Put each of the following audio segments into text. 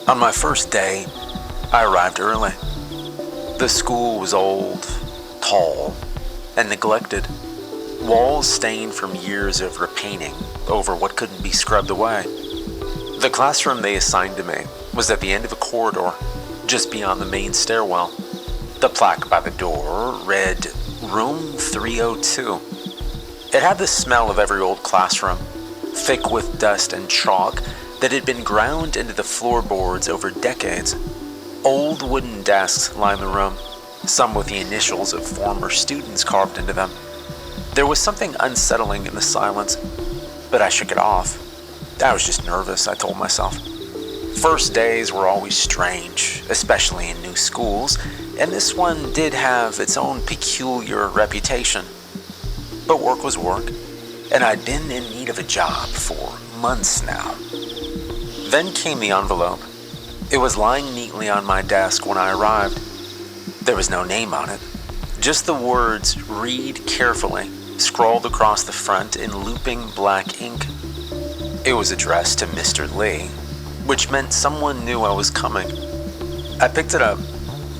On my first day, I arrived early. The school was old, tall, and neglected. Walls stained from years of repainting over what couldn't be scrubbed away. The classroom they assigned to me was at the end of a corridor, just beyond the main stairwell. The plaque by the door read, Room 302. It had the smell of every old classroom, thick with dust and chalk that had been ground into the floorboards over decades. Old wooden desks lined the room, some with the initials of former students carved into them. There was something unsettling in the silence, but I shook it off. I was just nervous, I told myself. First days were always strange, especially in new schools, and this one did have its own peculiar reputation. But work was work, and I'd been in need of a job for months now. Then came the envelope. It was lying neatly on my desk when I arrived. There was no name on it, just the words, "Read carefully," scrawled across the front in looping black ink. It was addressed to Mr. Lee, which meant someone knew I was coming. I picked it up,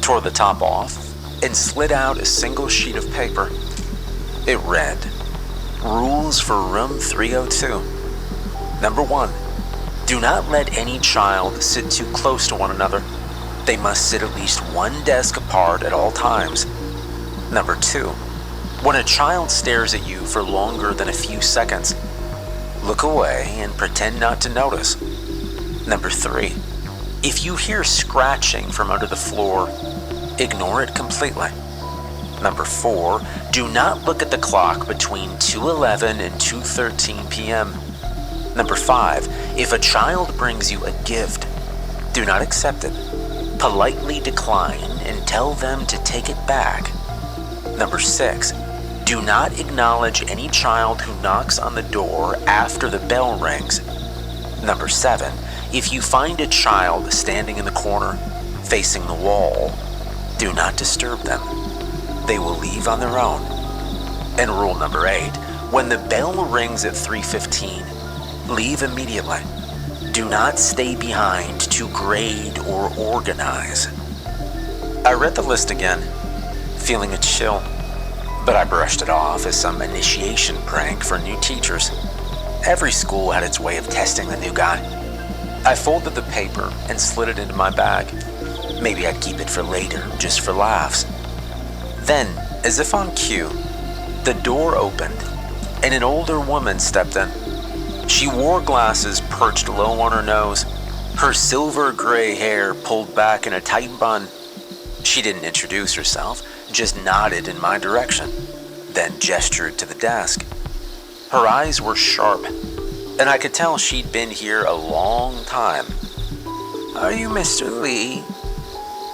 tore the top off, and slid out a single sheet of paper. It read, Rules for Room 302. Number 1. Do not let any child sit too close to one another. They must sit at least one desk apart at all times. Number 2. When a child stares at you for longer than a few seconds, look away and pretend not to notice. Number 3. If you hear scratching from under the floor, ignore it completely. Number 4. Do not look at the clock between 2:11 and 2:13 p.m. Number 5. If a child brings you a gift, do not accept it. Politely decline and tell them to take it back. Number 6. Do not acknowledge any child who knocks on the door after the bell rings. Number 7. If you find a child standing in the corner, facing the wall, do not disturb them. They will leave on their own. And rule number 8. When the bell rings at 3:15, leave immediately. Do not stay behind to grade or organize. I read the list again, feeling a chill, but I brushed it off as some initiation prank for new teachers. Every school had its way of testing the new guy. I folded the paper and slid it into my bag. Maybe I'd keep it for later, just for laughs. Then, as if on cue, the door opened and an older woman stepped in. She wore glasses perched low on her nose, her silver gray hair pulled back in a tight bun. She didn't introduce herself, just nodded in my direction, then gestured to the desk. Her eyes were sharp, and I could tell she'd been here a long time. "Are you Mr. Lee?"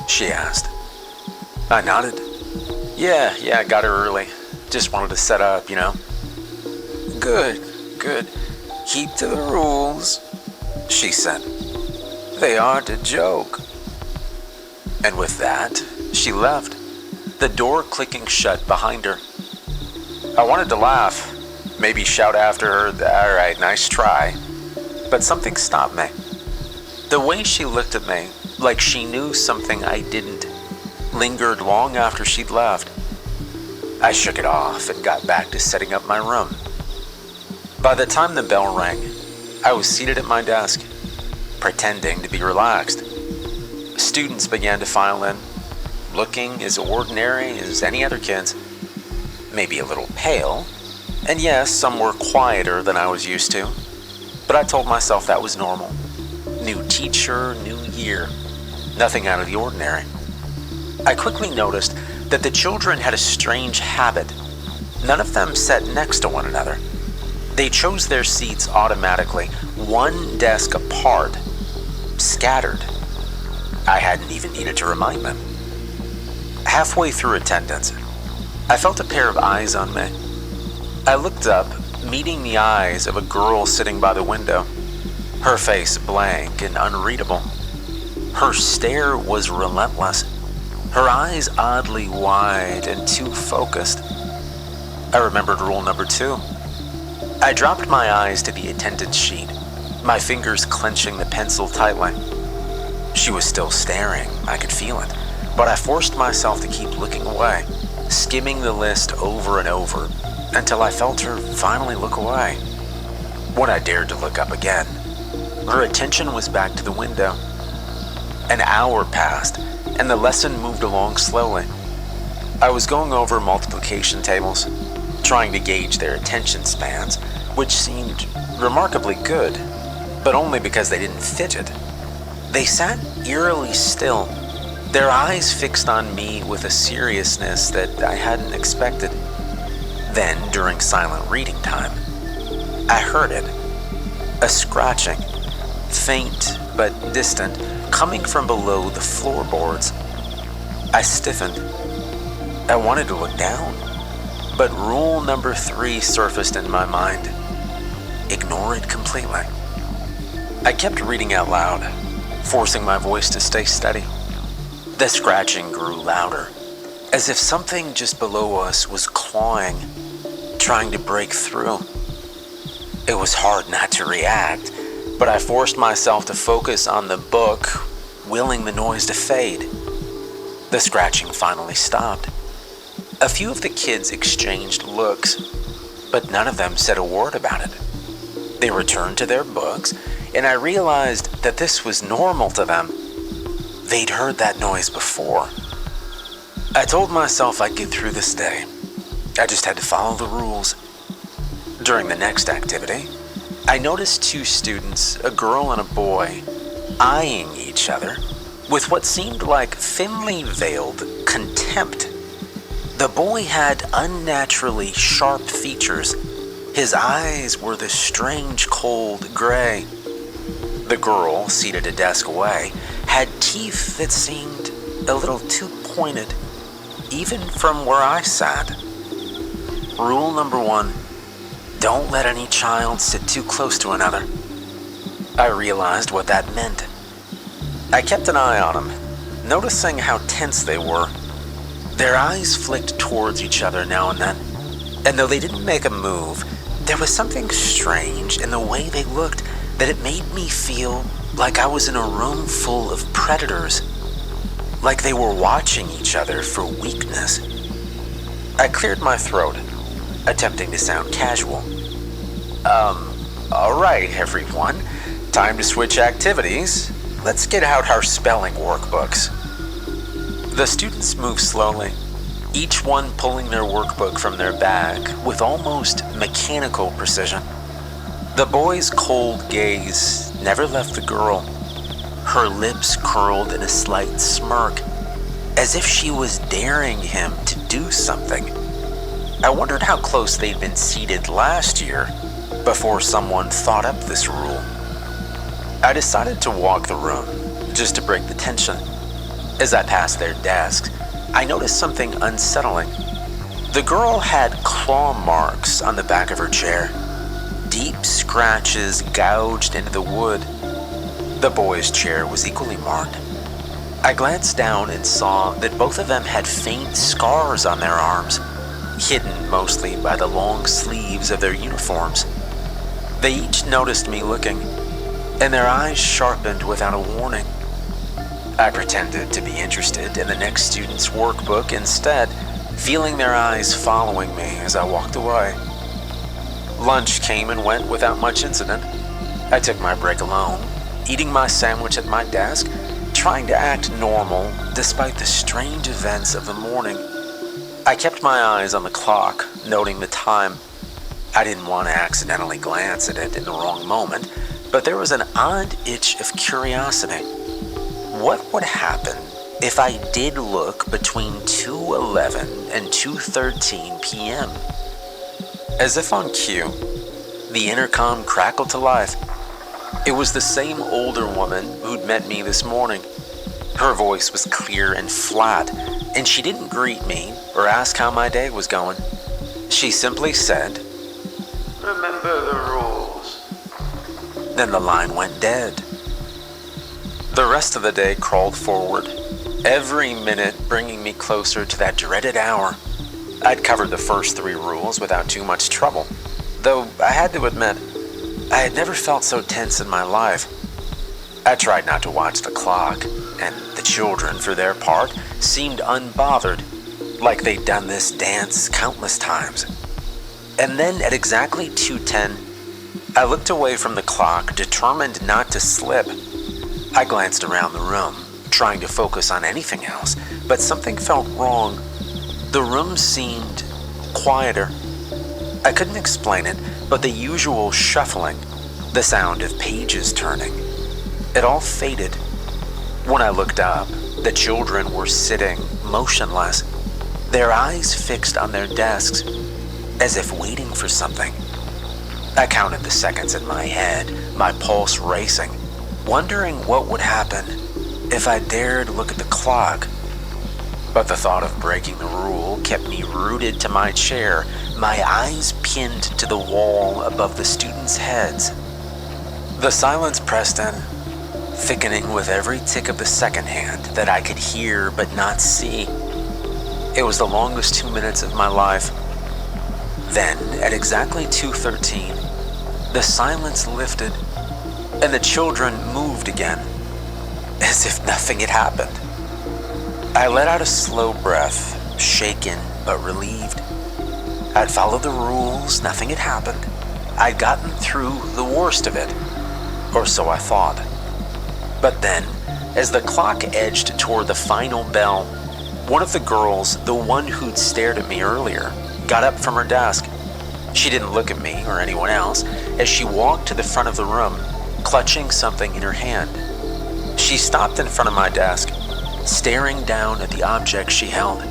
she asked. I nodded. Yeah, I got her early. Just wanted to set up, you know. Good. Keep to the rules, she said. They aren't a joke. And with that, she left, the door clicking shut behind her. I wanted to laugh, maybe shout after her, "All right, nice try," but something stopped me. The way she looked at me, like she knew something I didn't, lingered long after she'd left. I shook it off and got back to setting up my room. By the time the bell rang, I was seated at my desk, pretending to be relaxed. Students began to file in, looking as ordinary as any other kids. Maybe a little pale, and yes, some were quieter than I was used to, but I told myself that was normal. New teacher, new year, nothing out of the ordinary. I quickly noticed that the children had a strange habit. None of them sat next to one another. They chose their seats automatically, one desk apart, scattered. I hadn't even needed to remind them. Halfway through attendance, I felt a pair of eyes on me. I looked up, meeting the eyes of a girl sitting by the window, her face blank and unreadable. Her stare was relentless, her eyes oddly wide and too focused. I remembered rule number 2. I dropped my eyes to the attendance sheet, my fingers clenching the pencil tightly. She was still staring, I could feel it, but I forced myself to keep looking away, skimming the list over and over until I felt her finally look away. When I dared to look up again, her attention was back to the window. An hour passed, and the lesson moved along slowly. I was going over multiplication tables, trying to gauge their attention spans, which seemed remarkably good, but only because they didn't fidget. They sat eerily still, their eyes fixed on me with a seriousness that I hadn't expected. Then, during silent reading time, I heard it. A scratching, faint but distant, coming from below the floorboards. I stiffened. I wanted to look down, but rule number 3 surfaced in my mind. Ignore it completely. I kept reading out loud, forcing my voice to stay steady. The scratching grew louder, as if something just below us was clawing, trying to break through. It was hard not to react, but I forced myself to focus on the book, willing the noise to fade. The scratching finally stopped. A few of the kids exchanged looks, but none of them said a word about it. They returned to their books, and I realized that this was normal to them. They'd heard that noise before. I told myself I'd get through this day. I just had to follow the rules. During the next activity, I noticed 2 students, a girl and a boy, eyeing each other with what seemed like thinly veiled contempt. The boy had unnaturally sharp features. His eyes were the strange cold gray. The girl, seated a desk away, had teeth that seemed a little too pointed, even from where I sat. Rule number 1, don't let any child sit too close to another. I realized what that meant. I kept an eye on them, noticing how tense they were. Their eyes flicked towards each other now and then, and though they didn't make a move, there was something strange in the way they looked that it made me feel like I was in a room full of predators, like they were watching each other for weakness. I cleared my throat, attempting to sound casual. All right, everyone. Time to switch activities. Let's get out our spelling workbooks. The students moved slowly, each one pulling their workbook from their bag with almost mechanical precision. The boy's cold gaze never left the girl. Her lips curled in a slight smirk, as if she was daring him to do something. I wondered how close they'd been seated last year before someone thought up this rule. I decided to walk the room, just to break the tension. As I passed their desks, I noticed something unsettling. The girl had claw marks on the back of her chair, deep scratches gouged into the wood. The boy's chair was equally marked. I glanced down and saw that both of them had faint scars on their arms, hidden mostly by the long sleeves of their uniforms. They each noticed me looking, and their eyes sharpened without a warning. I pretended to be interested in the next student's workbook instead, feeling their eyes following me as I walked away. Lunch came and went without much incident. I took my break alone, eating my sandwich at my desk, trying to act normal despite the strange events of the morning. I kept my eyes on the clock, noting the time. I didn't want to accidentally glance at it in the wrong moment, but there was an odd itch of curiosity. What would happen if I did look between 2:11 and 2:13 p.m.? As if on cue, the intercom crackled to life. It was the same older woman who'd met me this morning. Her voice was clear and flat, and she didn't greet me or ask how my day was going. She simply said, "Remember the rules." Then the line went dead. The rest of the day crawled forward, every minute bringing me closer to that dreaded hour. I'd covered the first 3 rules without too much trouble, though I had to admit, I had never felt so tense in my life. I tried not to watch the clock, and the children, for their part, seemed unbothered, like they'd done this dance countless times. And then at exactly 2:10, I looked away from the clock, determined not to slip. I glanced around the room, trying to focus on anything else, but something felt wrong. The room seemed quieter. I couldn't explain it, but the usual shuffling, the sound of pages turning, it all faded. When I looked up, the children were sitting motionless, their eyes fixed on their desks, as if waiting for something. I counted the seconds in my head, my pulse racing, wondering what would happen if I dared look at the clock. But the thought of breaking the rule kept me rooted to my chair, my eyes pinned to the wall above the students' heads. The silence pressed in, thickening with every tick of the second hand that I could hear but not see. It was the longest 2 minutes of my life. Then, at exactly 2:13, the silence lifted, and the children moved again, as if nothing had happened. I let out a slow breath, shaken but relieved. I'd followed the rules, nothing had happened. I'd gotten through the worst of it, or so I thought. But then, as the clock edged toward the final bell, one of the girls, the one who'd stared at me earlier, got up from her desk. She didn't look at me or anyone else as she walked to the front of the room, clutching something in her hand. She stopped in front of my desk, staring down at the object she held.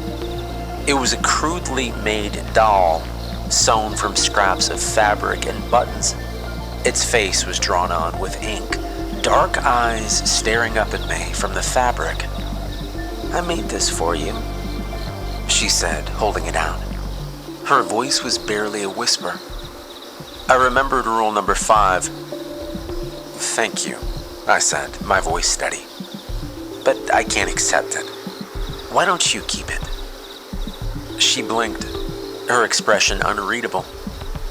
It was a crudely made doll, sewn from scraps of fabric and buttons. Its face was drawn on with ink, dark eyes staring up at me from the fabric. "I made this for you," she said, holding it out. Her voice was barely a whisper. I remembered rule number 5. "Thank you," I said, my voice steady. "But I can't accept it. Why don't you keep it?" She blinked, her expression unreadable,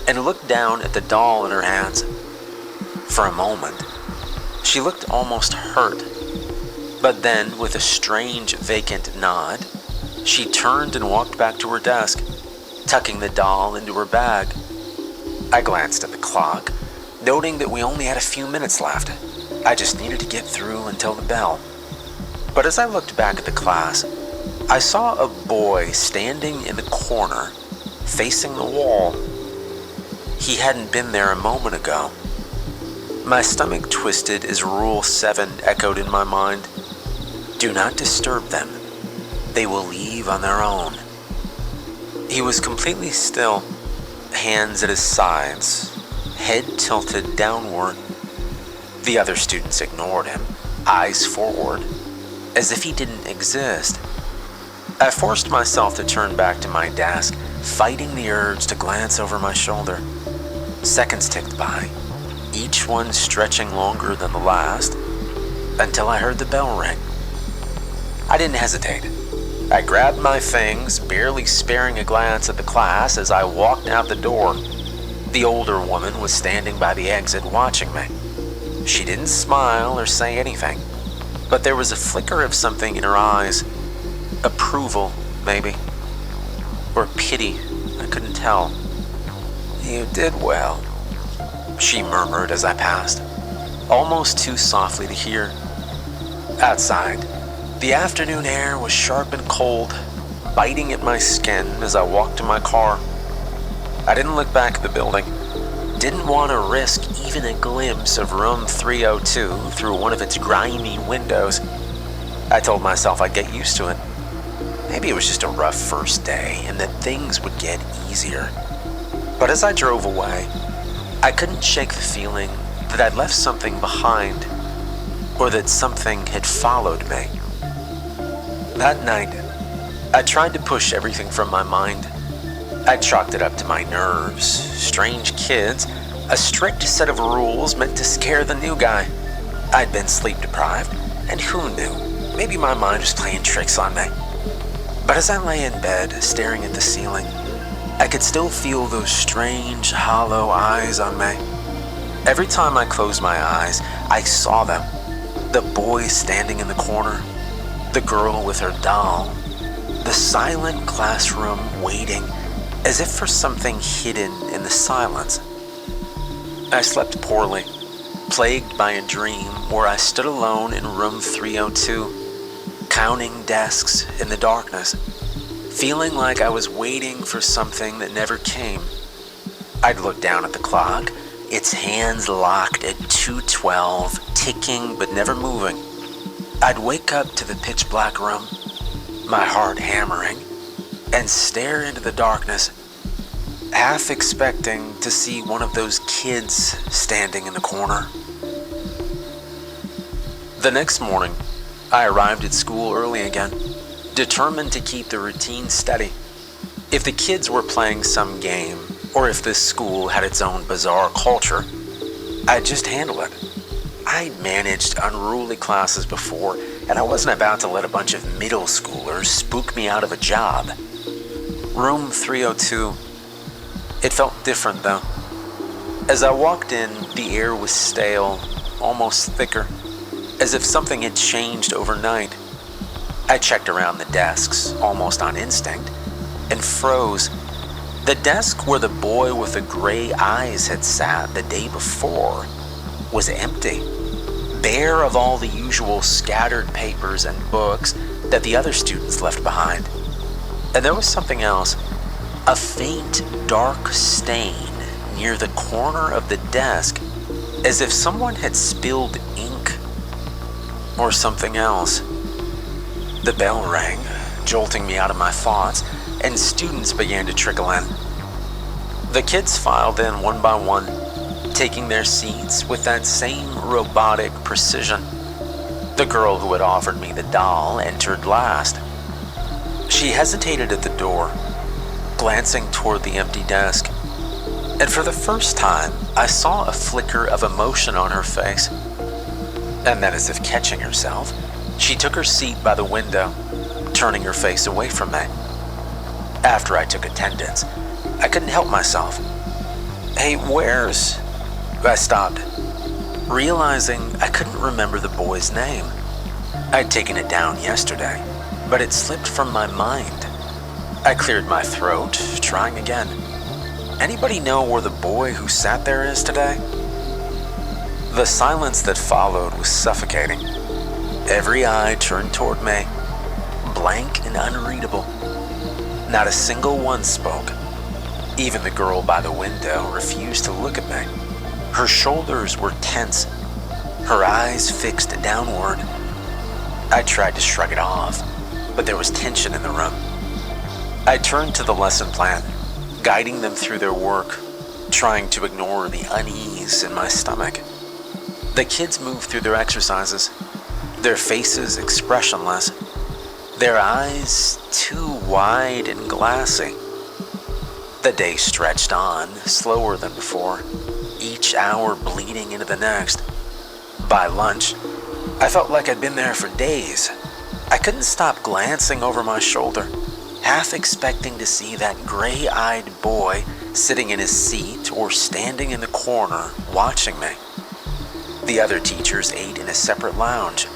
and looked down at the doll in her hands. For a moment, she looked almost hurt, but then, with a strange, vacant nod, she turned and walked back to her desk, tucking the doll into her bag. I glanced at the clock, noting that we only had a few minutes left. I just needed to get through until the bell. But as I looked back at the class, I saw a boy standing in the corner, facing the wall. He hadn't been there a moment ago. My stomach twisted as Rule 7 echoed in my mind. Do not disturb them. They will leave on their own. He was completely still, hands at his sides, head tilted downward. The other students ignored him, eyes forward, as if he didn't exist. I forced myself to turn back to my desk, fighting the urge to glance over my shoulder. Seconds ticked by, each one stretching longer than the last, until I heard the bell ring. I didn't hesitate. I grabbed my things, barely sparing a glance at the class as I walked out the door. The older woman was standing by the exit watching me. She didn't smile or say anything, but there was a flicker of something in her eyes. Approval, maybe. Or pity, I couldn't tell. "You did well," she murmured as I passed, almost too softly to hear. Outside, the afternoon air was sharp and cold, biting at my skin as I walked to my car. I didn't look back at the building, didn't want to risk even a glimpse of room 302 through one of its grimy windows. I told myself I'd get used to it. Maybe it was just a rough first day and that things would get easier. But as I drove away, I couldn't shake the feeling that I'd left something behind, or that something had followed me. That night, I tried to push everything from my mind. I chalked it up to my nerves, strange kids, a strict set of rules meant to scare the new guy. I'd been sleep deprived, and who knew, maybe my mind was playing tricks on me. But as I lay in bed, staring at the ceiling, I could still feel those strange, hollow eyes on me. Every time I closed my eyes, I saw them. The boy standing in the corner, the girl with her doll, the silent classroom waiting as if for something hidden in the silence. I slept poorly, plagued by a dream where I stood alone in room 302, counting desks in the darkness, feeling like I was waiting for something that never came. I'd look down at the clock, its hands locked at 2:12, ticking but never moving. I'd wake up to the pitch black room, my heart hammering, and stare into the darkness, half expecting to see one of those kids standing in the corner. The next morning, I arrived at school early again, determined to keep the routine steady. If the kids were playing some game, or if this school had its own bizarre culture, I'd just handle it. I'd managed unruly classes before, and I wasn't about to let a bunch of middle schoolers spook me out of a job. Room 302. It felt different, though. As I walked in, the air was stale, almost thicker, as if something had changed overnight. I checked around the desks, almost on instinct, and froze. The desk where the boy with the gray eyes had sat the day before was empty, bare of all the usual scattered papers and books that the other students left behind. And there was something else, a faint, dark stain near the corner of the desk, as if someone had spilled ink or something else. The bell rang, jolting me out of my thoughts, and students began to trickle in. The kids filed in one by one, taking their seats with that same robotic precision. The girl who had offered me the doll entered last. She hesitated at the door, glancing toward the empty desk, and for the first time, I saw a flicker of emotion on her face. And then, as if catching herself, she took her seat by the window, turning her face away from me. After I took attendance, I couldn't help myself. "Hey, where's..." I stopped, realizing I couldn't remember the boy's name. I'd taken it down yesterday, but it slipped from my mind. I cleared my throat, trying again. "Anybody know where the boy who sat there is today?" The silence that followed was suffocating. Every eye turned toward me, blank and unreadable. Not a single one spoke. Even the girl by the window refused to look at me. Her shoulders were tense, her eyes fixed downward. I tried to shrug it off, but there was tension in the room. I turned to the lesson plan, guiding them through their work, trying to ignore the unease in my stomach. The kids moved through their exercises, their faces expressionless, their eyes too wide and glassy. The day stretched on, slower than before, each hour bleeding into the next. By lunch, I felt like I'd been there for days. I couldn't stop glancing over my shoulder, half expecting to see that gray-eyed boy sitting in his seat or standing in the corner watching me. The other teachers ate in a separate lounge,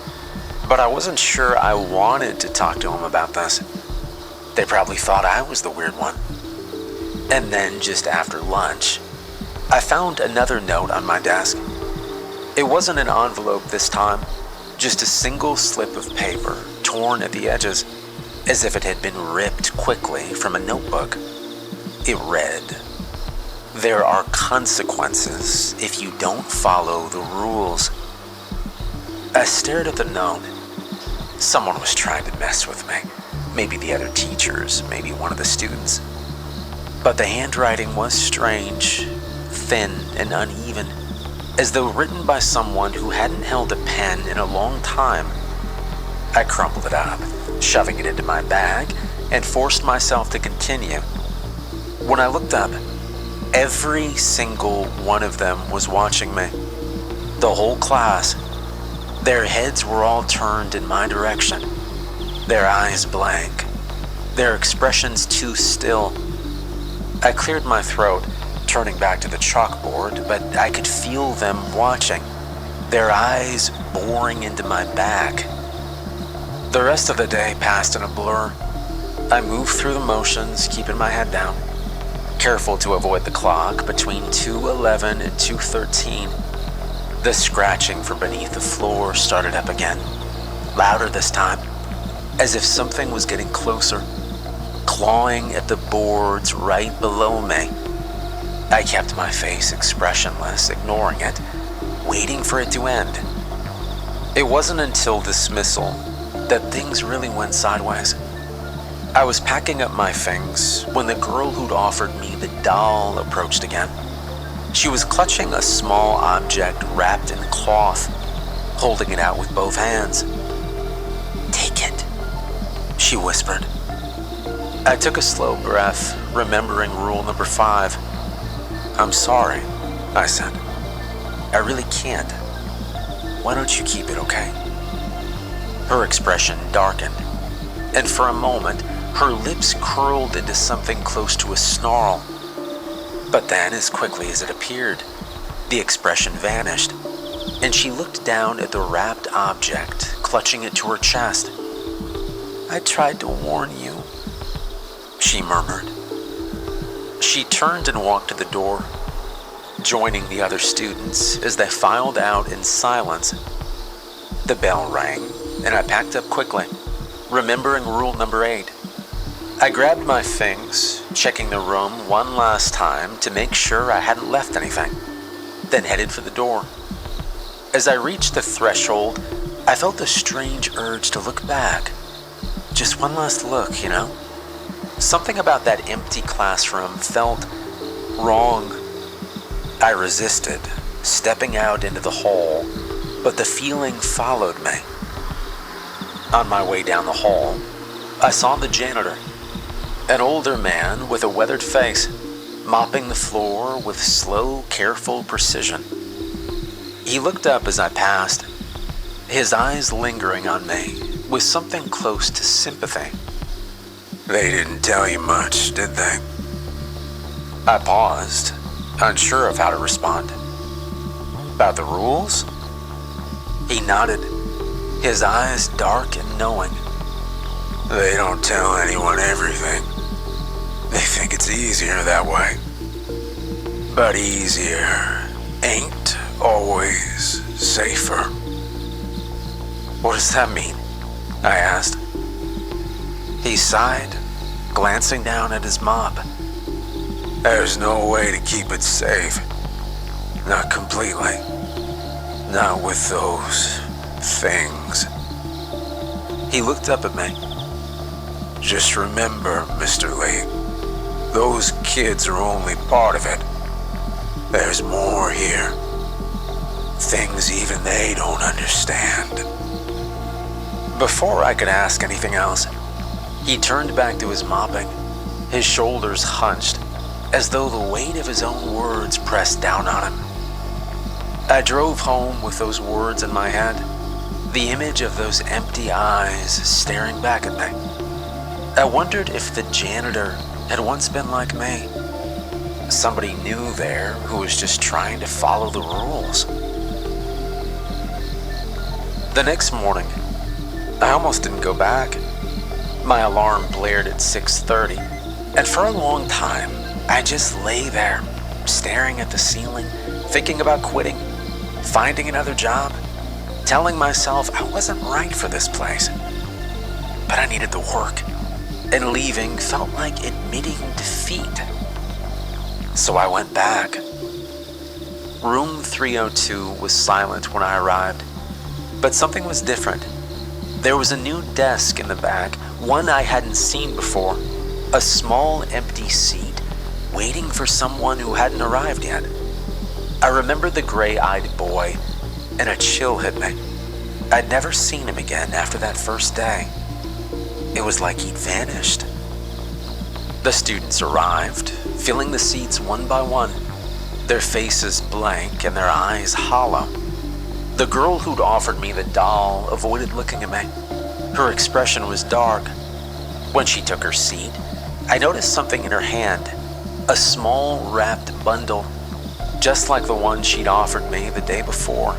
but I wasn't sure I wanted to talk to them about this. They probably thought I was the weird one. And then, just after lunch, I found another note on my desk. It wasn't an envelope this time, just a single slip of paper, torn at the edges, as if it had been ripped quickly from a notebook. It read, "There are consequences if you don't follow the rules." I stared at the note. Someone was trying to mess with me. Maybe the other teachers, maybe one of the students. But the handwriting was strange, thin and uneven, as though written by someone who hadn't held a pen in a long time. I crumpled it up, shoving it into my bag, and forced myself to continue. When I looked up, every single one of them was watching me. The whole class. Their heads were all turned in my direction, their eyes blank, their expressions too still. I cleared my throat, turning back to the chalkboard, but I could feel them watching, their eyes boring into my back. The rest of the day passed in a blur. I moved through the motions, keeping my head down, careful to avoid the clock between 2:11 and 2:13. The scratching from beneath the floor started up again, louder this time, as if something was getting closer, clawing at the boards right below me. I kept my face expressionless, ignoring it, waiting for it to end. It wasn't until dismissal that things really went sideways. I was packing up my things when the girl who'd offered me the doll approached again. She was clutching a small object wrapped in cloth, holding it out with both hands. "Take it," she whispered. I took a slow breath, remembering rule number 5. "I'm sorry," I said. "I really can't. Why don't you keep it, okay?" Her expression darkened, and for a moment, her lips curled into something close to a snarl. But then, as quickly as it appeared, the expression vanished, and she looked down at the wrapped object, clutching it to her chest. "I tried to warn you," she murmured. She turned and walked to the door, joining the other students as they filed out in silence. The bell rang, and I packed up quickly, remembering rule number 8. I grabbed my things, checking the room one last time to make sure I hadn't left anything, then headed for the door. As I reached the threshold, I felt a strange urge to look back. Just one last look, you know? Something about that empty classroom felt wrong. I resisted, stepping out into the hall, but the feeling followed me. On my way down the hall, I saw the janitor, an older man with a weathered face, mopping the floor with slow, careful precision. He looked up as I passed, his eyes lingering on me with something close to sympathy. "They didn't tell you much, did they?" I paused, unsure of how to respond. "About the rules?" He nodded, his eyes dark and knowing. "They don't tell anyone everything. They think it's easier that way. But easier ain't always safer." "What does that mean?" I asked. He sighed, glancing down at his mop. "There's no way to keep it safe. Not completely. Not with those things." He looked up at me. "Just remember, Mr. Lee, those kids are only part of it. There's more here. Things even they don't understand." Before I could ask anything else, he turned back to his mopping, his shoulders hunched, as though the weight of his own words pressed down on him. I drove home with those words in my head, the image of those empty eyes staring back at me. I wondered if the janitor had once been like me, somebody new there who was just trying to follow the rules. The next morning, I almost didn't go back. My alarm blared at 6:30, and for a long time, I just lay there, staring at the ceiling, thinking about quitting, finding another job, telling myself I wasn't right for this place. But I needed the work, and leaving felt like admitting defeat. So I went back. Room 302 was silent when I arrived, but something was different. There was a new desk in the back, one I hadn't seen before, a small empty seat, waiting for someone who hadn't arrived yet. I remembered the gray-eyed boy, and a chill hit me. I'd never seen him again after that first day. It was like he'd vanished. The students arrived, filling the seats one by one, their faces blank and their eyes hollow. The girl who'd offered me the doll avoided looking at me. Her expression was dark. When she took her seat, I noticed something in her hand, a small wrapped bundle, just like the one she'd offered me the day before.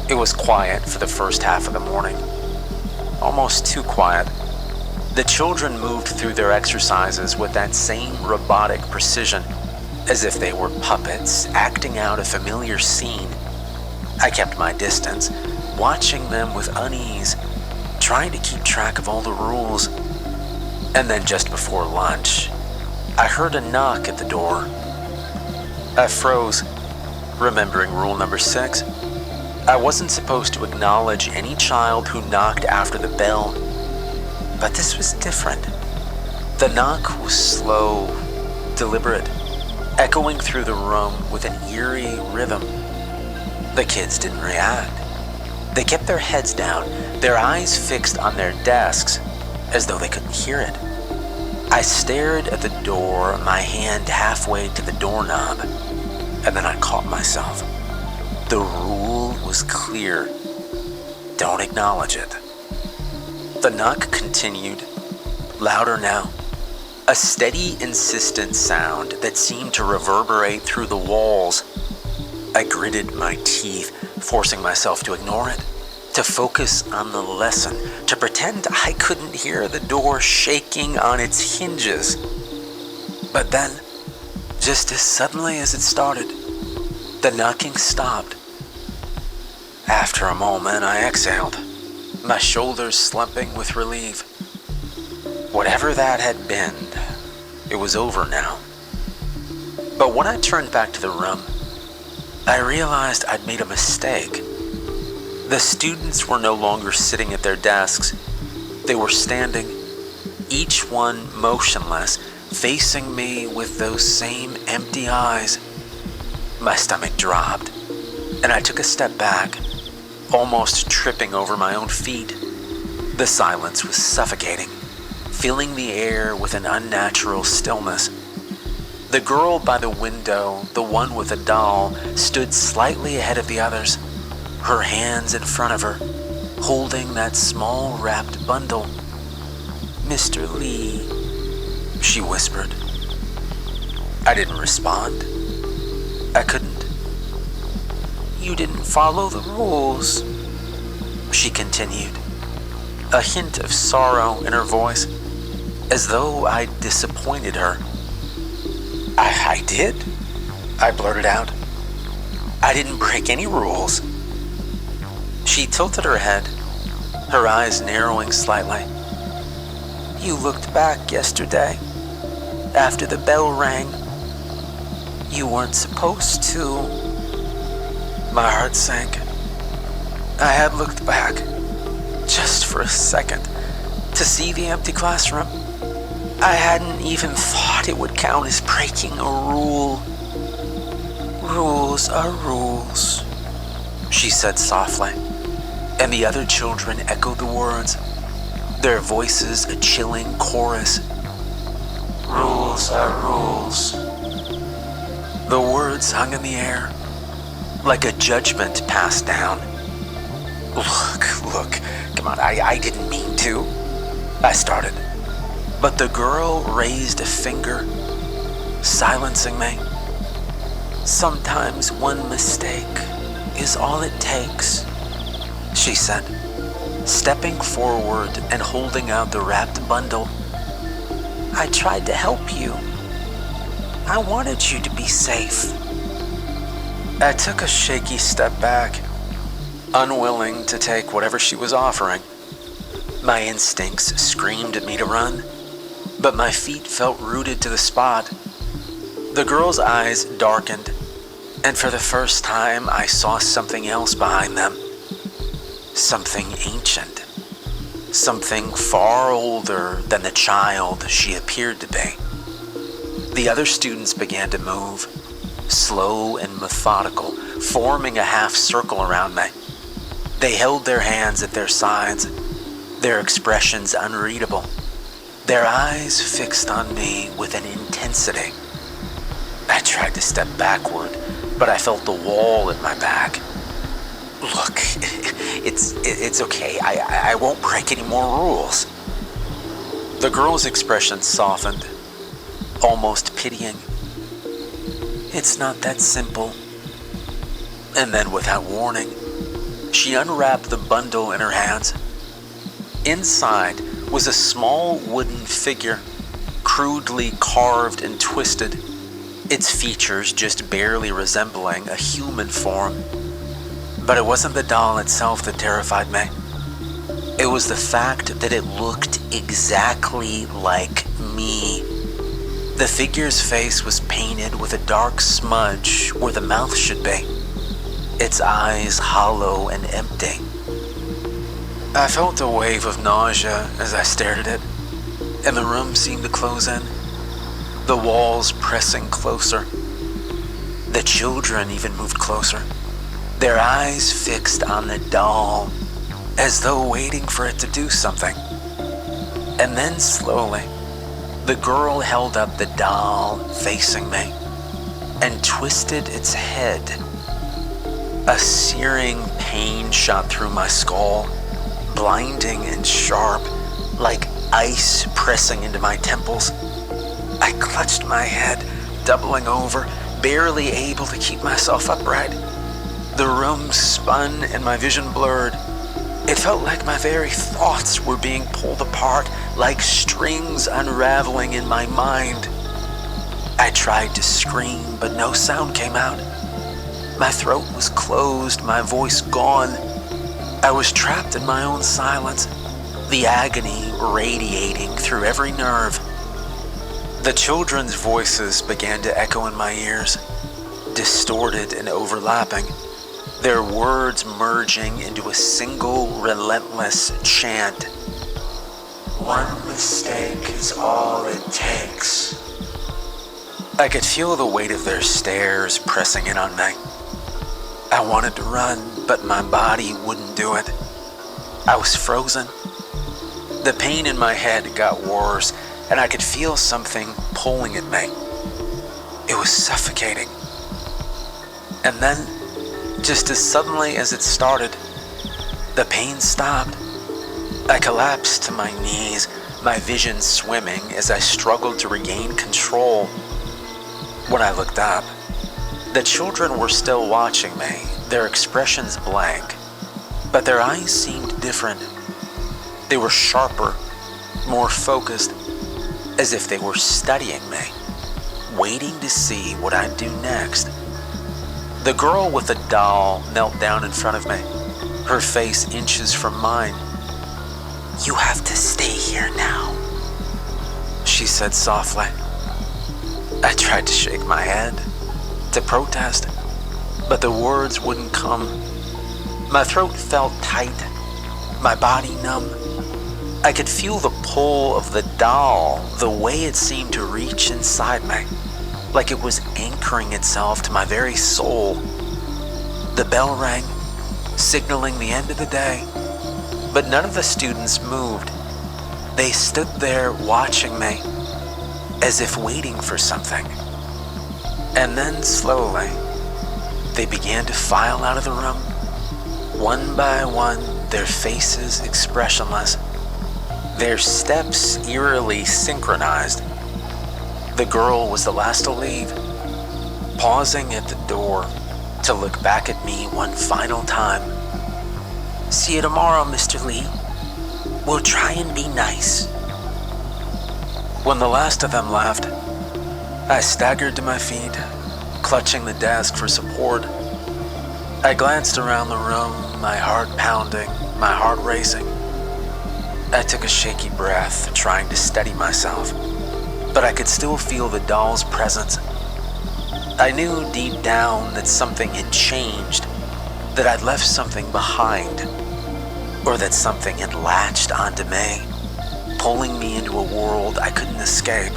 It was quiet for the first half of the morning, almost too quiet. The children moved through their exercises with that same robotic precision, as if they were puppets acting out a familiar scene. I kept my distance, watching them with unease, trying to keep track of all the rules. And then just before lunch, I heard a knock at the door. I froze, remembering rule number 6. I wasn't supposed to acknowledge any child who knocked after the bell, but this was different. The knock was slow, deliberate, echoing through the room with an eerie rhythm. The kids didn't react. They kept their heads down, their eyes fixed on their desks, as though they couldn't hear it. I stared at the door, my hand halfway to the doorknob, and then I caught myself. The rule was clear. Don't acknowledge it. The knock continued, louder now. A steady, insistent sound that seemed to reverberate through the walls. I gritted my teeth, forcing myself to ignore it, to focus on the lesson, to pretend I couldn't hear the door shaking on its hinges. But then, just as suddenly as it started, the knocking stopped. After a moment, I exhaled, my shoulders slumping with relief. Whatever that had been, it was over now. But when I turned back to the room, I realized I'd made a mistake. The students were no longer sitting at their desks. They were standing, each one motionless, facing me with those same empty eyes. My stomach dropped, and I took a step back, almost tripping over my own feet. The silence was suffocating, filling the air with an unnatural stillness. The girl by the window, the one with a doll, stood slightly ahead of the others, her hands in front of her, holding that small wrapped bundle. "Mr. Lee," she whispered. I didn't respond. I couldn't. "You didn't follow the rules," she continued, a hint of sorrow in her voice, as though I'd disappointed her. I did," I blurted out. "I didn't break any rules." She tilted her head, her eyes narrowing slightly. "You looked back yesterday, after the bell rang. You weren't supposed to." My heart sank. I had looked back, just for a second, to see the empty classroom. I hadn't even thought it would count as breaking a rule. "Rules are rules," she said softly, and the other children echoed the words, their voices a chilling chorus. "Rules are rules." The words hung in the air, like a judgment passed down. Look, come on, I didn't mean to," I started. But the girl raised a finger, silencing me. "Sometimes one mistake is all it takes," she said, stepping forward and holding out the wrapped bundle. "I tried to help you. I wanted you to be safe." I took a shaky step back, unwilling to take whatever she was offering. My instincts screamed at me to run, but my feet felt rooted to the spot. The girl's eyes darkened, and for the first time I saw something else behind them. Something ancient. Something far older than the child she appeared to be. The other students began to move, slow and methodical, forming a half circle around me. They held their hands at their sides, their expressions unreadable, their eyes fixed on me with an intensity. I tried to step backward, but I felt the wall at my back. "Look, it's okay. I won't break any more rules." The girl's expression softened, almost pitying. "It's not that simple." And then, without warning, She unwrapped the bundle in her hands. Inside was a small wooden figure, crudely carved and twisted, its features just barely resembling a human form. But it wasn't the doll itself that terrified me. It was the fact that it looked exactly like me. The figure's face was painted with a dark smudge where the mouth should be, its eyes hollow and empty. I felt a wave of nausea as I stared at it, and the room seemed to close in, the walls pressing closer. The children even moved closer, their eyes fixed on the doll, as though waiting for it to do something. And then slowly, the girl held up the doll facing me and twisted its head. A searing pain shot through my skull, blinding and sharp, like ice pressing into my temples. I clutched my head, doubling over, barely able to keep myself upright. The room spun and my vision blurred. It felt like my very thoughts were being pulled apart, like strings unraveling in my mind. I tried to scream, but no sound came out. My throat was closed, my voice gone. I was trapped in my own silence, the agony radiating through every nerve. The children's voices began to echo in my ears, distorted and overlapping, their words merging into a single relentless chant. One mistake is all it takes. I could feel the weight of their stares pressing in on me. I wanted to run, but my body wouldn't do it. I was frozen. The pain in my head got worse, and I could feel something pulling at me. It was suffocating. And then, just as suddenly as it started, the pain stopped. I collapsed to my knees, my vision swimming as I struggled to regain control. When I looked up, the children were still watching me, their expressions blank, but their eyes seemed different. They were sharper, more focused, as if they were studying me, waiting to see what I'd do next. The girl with the doll knelt down in front of me, her face inches from mine. "You have to stay here now," she said softly. I tried to shake my head, to protest, but the words wouldn't come. My throat felt tight, my body numb. I could feel the pull of the doll, the way it seemed to reach inside me, like it was anchoring itself to my very soul. The bell rang, signaling the end of the day, but none of the students moved. They stood there watching me, as if waiting for something. And then slowly, they began to file out of the room, one by one, their faces expressionless, their steps eerily synchronized. The girl was the last to leave, pausing at the door to look back at me one final time. "See you tomorrow, Mr. Lee. We'll try and be nice." When the last of them left, I staggered to my feet, clutching the desk for support. I glanced around the room, my heart pounding, my heart racing. I took a shaky breath, trying to steady myself, but I could still feel the doll's presence. I knew deep down that something had changed, that I'd left something behind, or that something had latched onto me, pulling me into a world I couldn't escape.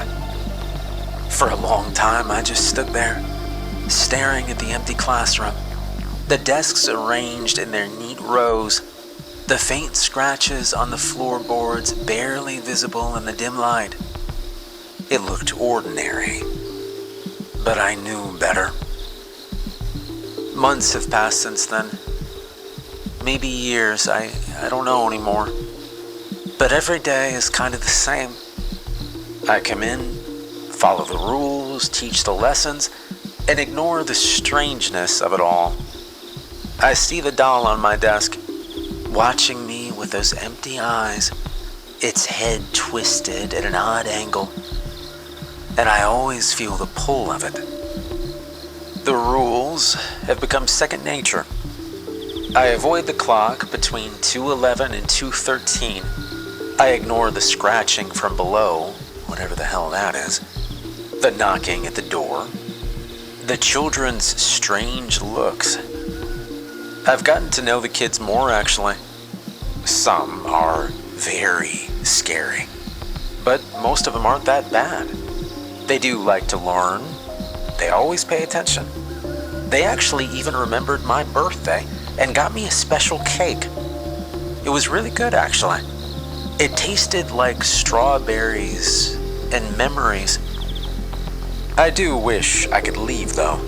For a long time, I just stood there, staring at the empty classroom, the desks arranged in their neat rows, the faint scratches on the floorboards barely visible in the dim light. It looked ordinary, but I knew better. Months have passed since then. Maybe years, I don't know anymore. But every day is kind of the same. I come in, follow the rules, teach the lessons, and ignore the strangeness of it all. I see the doll on my desk, watching me with those empty eyes, its head twisted at an odd angle, and I always feel the pull of it. The rules have become second nature. I avoid the clock between 2:11 and 2:13. I ignore the scratching from below, whatever the hell that is, the knocking at the door, the children's strange looks. I've gotten to know the kids more, actually. Some are very scary, but most of them aren't that bad. They do like to learn. They always pay attention. They actually even remembered my birthday and got me a special cake. It was really good, actually. It tasted like strawberries and memories. I do wish I could leave, though,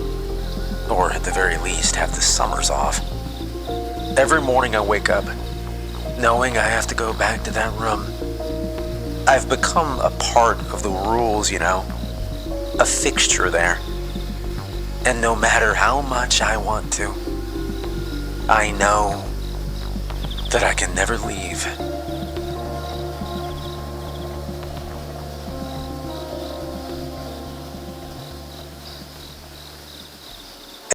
or at the very least have the summers off. Every morning I wake up knowing I have to go back to that room. I've become a part of the rules, a fixture there. And no matter how much I want to, I know that I can never leave.